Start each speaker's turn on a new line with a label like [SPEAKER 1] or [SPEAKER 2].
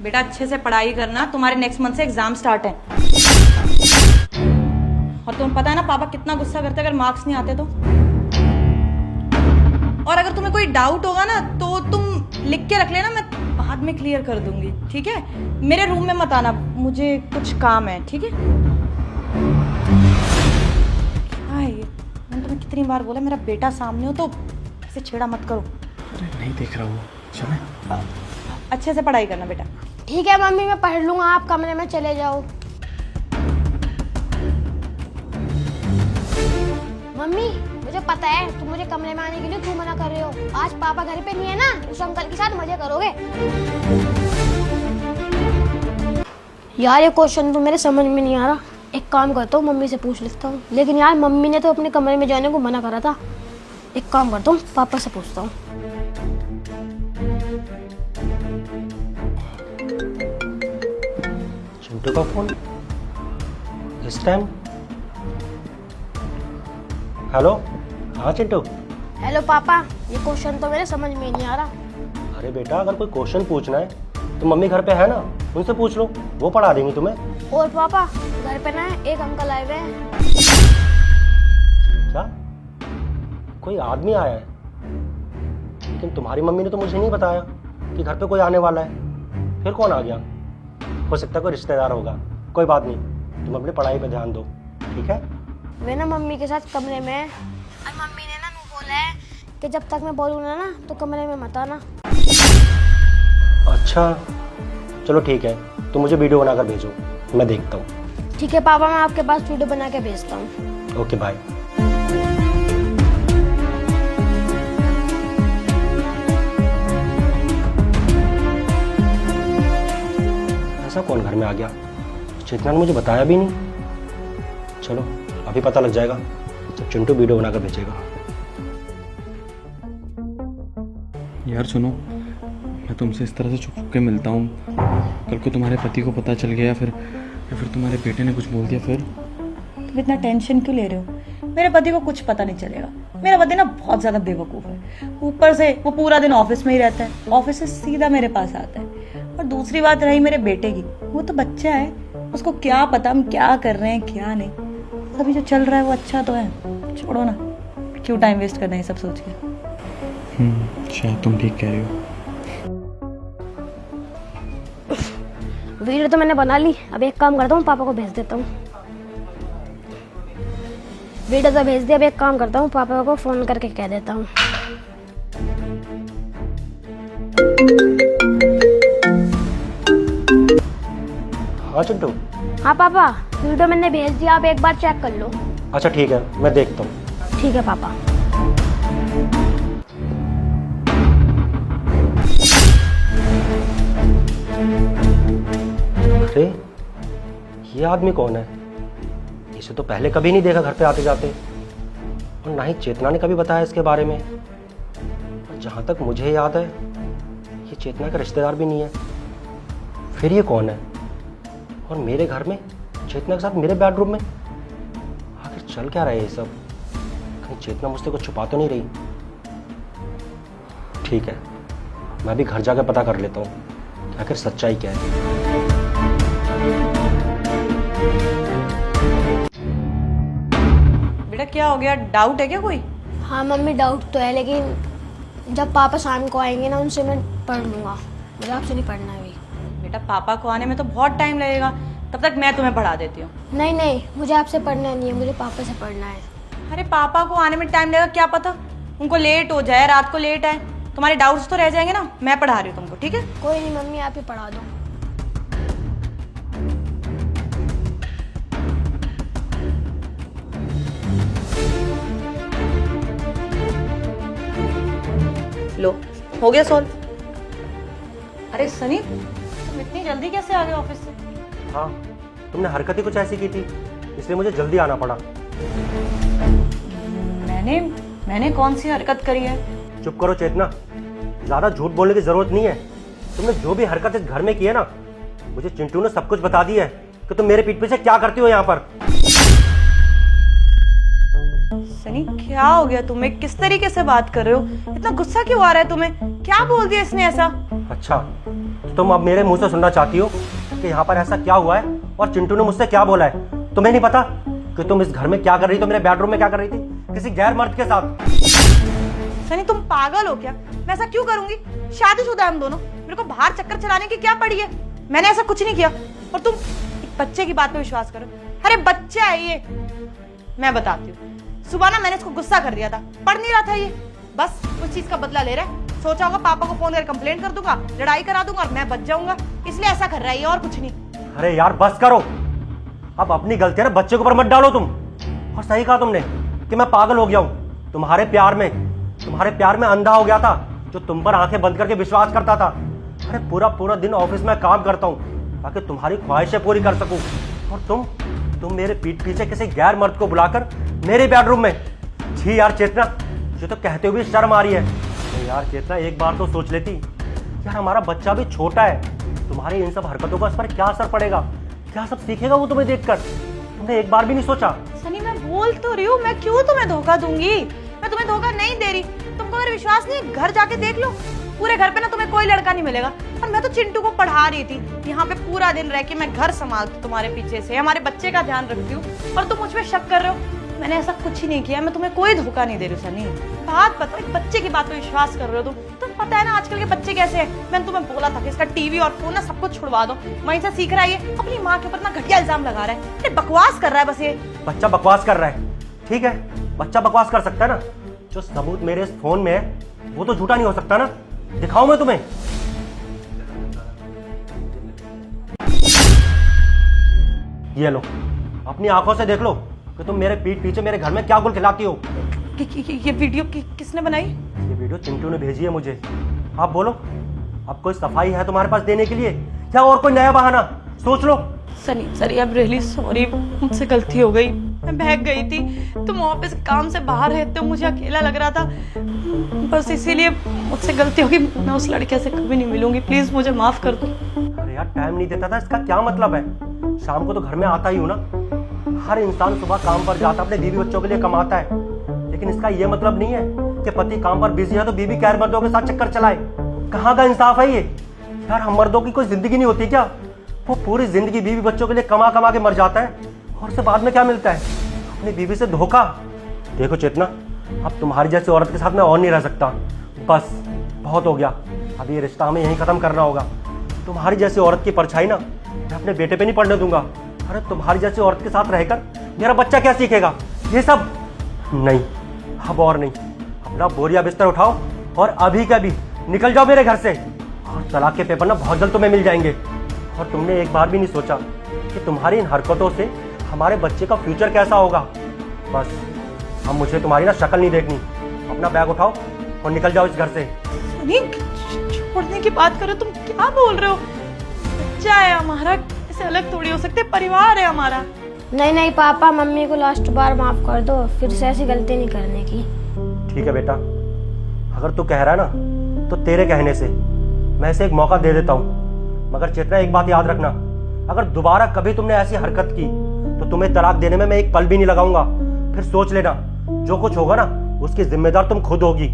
[SPEAKER 1] बेटा अच्छे से पढ़ाई करना, तुम्हारे नेक्स्ट मंथ से एग्जाम स्टार्ट है। और तुम्हें पता है ना पापा कितना गुस्सा करते हैं अगर मार्क्स नहीं आते तो। और अगर तुम्हें कोई डाउट होगा ना तो तुम लिख के रख लेना, मैं बाद में क्लियर कर दूंगी, ठीक है? मेरे रूम में मत आना, मुझे कुछ काम है, ठीक है? क्या है ये? मैंने तुम्हें कितनी बार बोला मेरा बेटा सामने हो तो ऐसे छेड़ा मत करो।
[SPEAKER 2] अरे नहीं देख रहा हूँ, चले।
[SPEAKER 1] अच्छे से पढ़ाई करना बेटा।
[SPEAKER 3] ठीक है मम्मी, मैं पढ़ लूंगा, आप कमरे में चले जाओ। मम्मी मुझे पता है तुम मुझे कमरे में आने के लिए क्यों मना कर रहे हो। आज पापा घर पे नहीं है ना, उस अंकल के साथ मजे करोगे। यार ये क्वेश्चन तो मेरे समझ में नहीं आ रहा। एक काम करता हूँ, मम्मी से पूछ लेता हूँ। लेकिन यार मम्मी ने तो अपने कमरे में जाने को मना करा था। एक काम करता हूँ, पापा से पूछता हूँ।
[SPEAKER 4] चिंटू का फोन इस टाइम? हेलो, हाँ चिंटू।
[SPEAKER 3] हेलो पापा, ये क्वेश्चन तो मेरे समझ में नहीं आ रहा।
[SPEAKER 4] अरे बेटा, अगर कोई क्वेश्चन पूछना है तो मम्मी घर पे है ना, उनसे पूछ लो, वो पढ़ा देंगी तुम्हें।
[SPEAKER 3] और पापा घर पे ना एक अंकल आए हुए हैं।
[SPEAKER 4] क्या? कोई आदमी आया है? लेकिन तुम्हारी मम्मी ने तो मुझे नहीं बताया कि घर पे कोई आने वाला है। फिर कौन आ गया? हो सकता है कोई रिश्तेदार होगा। कोई बात नहीं, तुम अपनी पढ़ाई पे ध्यान दो, ठीक है?
[SPEAKER 3] वे ना मम्मी के साथ कमरे में है। और मम्मी ने ना बोला है कि जब तक मैं बोलूँगा ना तो कमरे में मत आना।
[SPEAKER 4] अच्छा चलो ठीक है, तुम मुझे वीडियो बनाकर भेजो, मैं देखता हूँ।
[SPEAKER 3] ठीक है पापा, मैं आपके पास वीडियो बना के भेजता हूँ।
[SPEAKER 4] Okay bye. ऐसा कौन घर में आ गया? चेतना ने मुझे बताया भी नहीं। चलो अभी पता लग जाएगा जब चिंटू वीडियो बनाकर भेजेगा।
[SPEAKER 2] यार सुनो, मैं तुमसे इस तरह से छुप छुप के मिलता हूँ, कल को तुम्हारे पति को पता चल गया, फिर तुम्हारे बेटे ने कुछ बोल दिया फिर?
[SPEAKER 1] तुम इतना टेंशन क्यों ले रहे हो? मेरे पति को कुछ पता नहीं चलेगा। मेरा पति ना बहुत ज्यादा बेवकूफ है। ऊपर से वो पूरा दिन ऑफिस में ही रहता है, ऑफिस से सीधा मेरे पास आता है। और दूसरी बात रही मेरे बेटे की, वो तो बच्चा है, उसको क्या पता हम क्या कर रहे हैं क्या नहीं। अभी जो चल रहा है वो अच्छा तो है, छोड़ो ना, क्यों टाइम वेस्ट करना है सब सोच के।
[SPEAKER 2] शायद तुम ठीक कह रही हो।
[SPEAKER 3] वीडियो तो मैंने बना ली, अब एक काम करता हूँ, पापा को भेज देता हूँ। वीडियो तो भेज दिया, अब एक काम करता हूँ, पापा को फोन करके कह देता हूँ।
[SPEAKER 4] हाँ चिंटू।
[SPEAKER 3] हाँ पापा, वीडियो मैंने भेज दिया, आप एक बार चेक कर लो।
[SPEAKER 4] अच्छा ठीक है, मैं देखता हूँ।
[SPEAKER 3] ठीक है पापा।
[SPEAKER 4] अरे ये आदमी कौन है? इसे तो पहले कभी नहीं देखा घर पे आते जाते, और ना ही चेतना ने कभी बताया इसके बारे में। और जहाँ तक मुझे याद है ये चेतना का रिश्तेदार भी नहीं है। फिर ये कौन है? और मेरे घर में चेतना के साथ मेरे बेडरूम में आखिर चल क्या रहा है ये सब? कहीं चेतना मुझसे कुछ छुपा तो नहीं रही? ठीक है, मैं भी घर जाकर पता कर लेता हूँ कि आखिर सच्चाई क्या है।
[SPEAKER 1] बेटा क्या हो गया, डाउट है क्या कोई?
[SPEAKER 3] हाँ मम्मी, डाउट तो है, लेकिन जब पापा शाम को आएंगे ना उनसे मैं पढ़ लूँगा। मुझे आपसे नहीं पढ़ना है अभी।
[SPEAKER 1] बेटा पापा को आने में तो बहुत टाइम लगेगा, तब तक मैं तुम्हें पढ़ा देती हूँ।
[SPEAKER 3] नहीं नहीं, मुझे आपसे पढ़ना नहीं है, मुझे पापा से पढ़ना है।
[SPEAKER 1] अरे पापा को आने में टाइम लगेगा, क्या पता उनको लेट हो जाए, रात को लेट आए, तुम्हारे डाउट्स तो रह जाएंगे ना। मैं पढ़ा रही हूँ तुमको, ठीक है?
[SPEAKER 3] कोई नहीं मम्मी, आप ही पढ़ा दो।
[SPEAKER 1] लो हो गया सॉल्व। अरे सनी, तुम इतनी जल्दी कैसे आ गए ऑफिस से?
[SPEAKER 4] हाँ, तुमने हरकत ही कुछ ऐसी की थी, इसलिए मुझे जल्दी आना पड़ा।
[SPEAKER 1] मैंने कौन सी हरकत करी है?
[SPEAKER 4] चुप करो चेतना, ज्यादा झूठ बोलने की जरूरत नहीं है। तुमने जो भी हरकत इस घर में की है ना, मुझे चिंटू ने सब कुछ बता दिया है कि तुम मेरे पीठ पीछे क्या करती हो यहाँ पर।
[SPEAKER 1] सनी क्या हो गया तुम्हें? किस तरीके से बात कर रहे हो? इतना गुस्सा क्यों आ रहा है तुम्हें? क्या बोल दिया इसने ऐसा?
[SPEAKER 4] अच्छा, तो तुम अब मेरे मुंह से सुनना चाहती हो कि यहाँ पर ऐसा क्या हुआ है और चिंटू ने मुझसे क्या बोला है? तुम्हें नहीं पता कि तुम इस घर में क्या कर रही थी, मेरे बेडरूम में क्या कर रही थी, किसी गैर मर्द के साथ?
[SPEAKER 1] सनी तुम पागल हो क्या? मैं ऐसा क्यों करूंगी? शादीशुदा हम दोनों, मेरे को बाहर चक्कर चलाने की क्या पड़ी है? मैंने ऐसा कुछ नहीं किया और तुम एक बच्चे की बात पे विश्वास करो। अरे बच्चा है ये। मैं बताती हूँ, सुबह ना मैंने इसको गुस्सा कर दिया था, पढ़ नहीं रहा था ये, बस उस चीज का बदला ले रहा है। सोचा होगा पापा को फोन कर कंप्लेंट कर दूंगा, लड़ाई करा दूंगा और मैं बच जाऊंगा, इसलिए ऐसा कर रहा है ये, और कुछ नहीं।
[SPEAKER 4] अरे यार बस करो, अब अपनी गलती है ना बच्चे के ऊपर मत डालो तुम। और सही कहा तुमने कि मैं पागल हो गया हूँ तुम्हारे प्यार में अंधा हो गया था, जो तुम पर आंखें बंद करके विश्वास करता था। अरे पूरा दिन ऑफिस में काम करता हूँ ताकि तुम्हारी ख्वाहिशें पूरी कर सकूं, और तुम मेरे पीठ पीछे किसी गैर मर्द को बुलाकर मेरे बेडरूम में। जी यार चेतना, जो तो कहते हुए शर्म आ रही है। तो यार चेतना, एक बार तो सोच लेती यार, हमारा बच्चा भी छोटा है, तुम्हारी इन सब हरकतों का इस पर क्या असर पड़ेगा, क्या सब सीखेगा वो तुम्हें देखकर? तुमने एक बार भी नहीं सोचा?
[SPEAKER 1] सनी मैं बोल तो रही हूँ, मैं क्यों तुम्हें धोखा दूंगी? मैं तुम्हें धोखा नहीं दे रही। तुमको अगर विश्वास नहीं, घर जाके देख लो, पूरे घर पे ना तुम्हें कोई लड़का नहीं मिलेगा। और मैं तो चिंटू को पढ़ा रही थी, यहाँ पे पूरा दिन रह के मैं घर संभालती तुम्हारे पीछे से, हमारे बच्चे का ध्यान रखती हूँ, और तुम मुझ पे शक कर रहे हो। मैंने ऐसा कुछ ही नहीं किया, मैं तुम्हें कोई धोखा नहीं दे रही सनी। बात बताओ, एक बच्चे की बात पे विश्वास कर रहे हो तुम पता है ना आजकल के बच्चे कैसे हैं। मैंने तुम्हें बोला था कि इसका टीवी और फोन ना सब कुछ छुड़वा दो, वहीं से सीख रहा है ये, अपनी माँ के ऊपर ना घटिया इल्जाम लगा रहा है। अरे बकवास कर रहा है बस ये।
[SPEAKER 4] बच्चा बकवास कर रहा है, ठीक है, बच्चा बकवास कर सकता है ना, जो सबूत मेरे इस फोन में है वो तो झूठा नहीं हो सकता ना। दिखाऊं मैं तुम्हें? ये लो, अपनी आंखों से देख लो कि तुम मेरे पीठ पीछे मेरे घर में क्या गुल खिलाती हो।
[SPEAKER 1] ये वीडियो किसने बनाई?
[SPEAKER 4] ये वीडियो चिंटू ने भेजी है मुझे। आप बोलो, अब कोई सफाई है तुम्हारे पास देने के लिए, या और कोई नया बहाना? सोच लो।
[SPEAKER 1] Sunny sir, I am really sorry, मुझसे गलती हो गई, मैं बहक गई थी। तुम ऑफिस काम से बाहर रहते हो, मुझे अकेला लग रहा था, बस इसीलिए मुझसे गलती होगी। मैं उस लड़के से कभी नहीं मिलूंगी, प्लीज मुझे माफ कर दो।
[SPEAKER 4] अरे यार टाइम नहीं देता था, इसका क्या मतलब है? शाम को तो घर में आता ही हूँ ना। हर इंसान सुबह काम पर जाता, अपने बीवी बच्चों के लिए कमाता है, लेकिन इसका ये मतलब नहीं है कि पति काम पर बिजी है तो बीवी गैर मर्दों के साथ चक्कर चलाए। कहाँ का इंसाफ है ये? यार हम मर्दों की कोई जिंदगी नहीं होती क्या? वो पूरी जिंदगी बीवी बच्चों के लिए कमा कमा के मर जाता है, और उससे बाद में क्या मिलता है? अपनी बीवी से धोखा। देखो चेतना, अब तुम्हारी जैसी औरत के साथ मैं और नहीं रह सकता, बस बहुत हो गया। अब ये रिश्ता हमें यहीं खत्म करना होगा। तुम्हारी जैसी औरत की परछाई ना मैं अपने बेटे पे नहीं पड़ने दूंगा। अरे तुम्हारी जैसी औरत के साथ रहकर मेरा बच्चा क्या सीखेगा? ये सब नहीं, अब और नहीं। अपना बोरिया बिस्तर उठाओ और अभी के अभी निकल जाओ मेरे घर से, और तलाक के पेपर ना बहुत जल्द तुम्हें मिल जाएंगे। और तुमने एक बार भी नहीं सोचा कि तुम्हारी इन हरकतों से हमारे बच्चे का फ्यूचर कैसा होगा। बस अब मुझे तुम्हारी ना शक्ल नहीं देखनी। अपना बैग उठाओ और निकल जाओ इस घर से।
[SPEAKER 1] सनी छोड़ने की बात करो, तुम क्या बोल रहे हो? बच्चा है हमारा, इसे अलग थोड़ी हो सकते, परिवार है हमारा।
[SPEAKER 3] नहीं नहीं पापा, मम्मी को लास्ट बार माफ कर दो, फिर से ऐसी गलती नहीं करने की।
[SPEAKER 4] ठीक है बेटा, अगर तू कह रहा है ना तो तेरे कहने से मैं इसे एक मौका दे देता हूँ। मगर चेतना एक बात याद रखना, अगर दोबारा कभी तुमने ऐसी हरकत की तो तुम्हें तलाक देने में मैं एक पल भी नहीं लगाऊंगा। फिर सोच लेना, जो कुछ होगा ना उसकी जिम्मेदार तुम खुद होगी।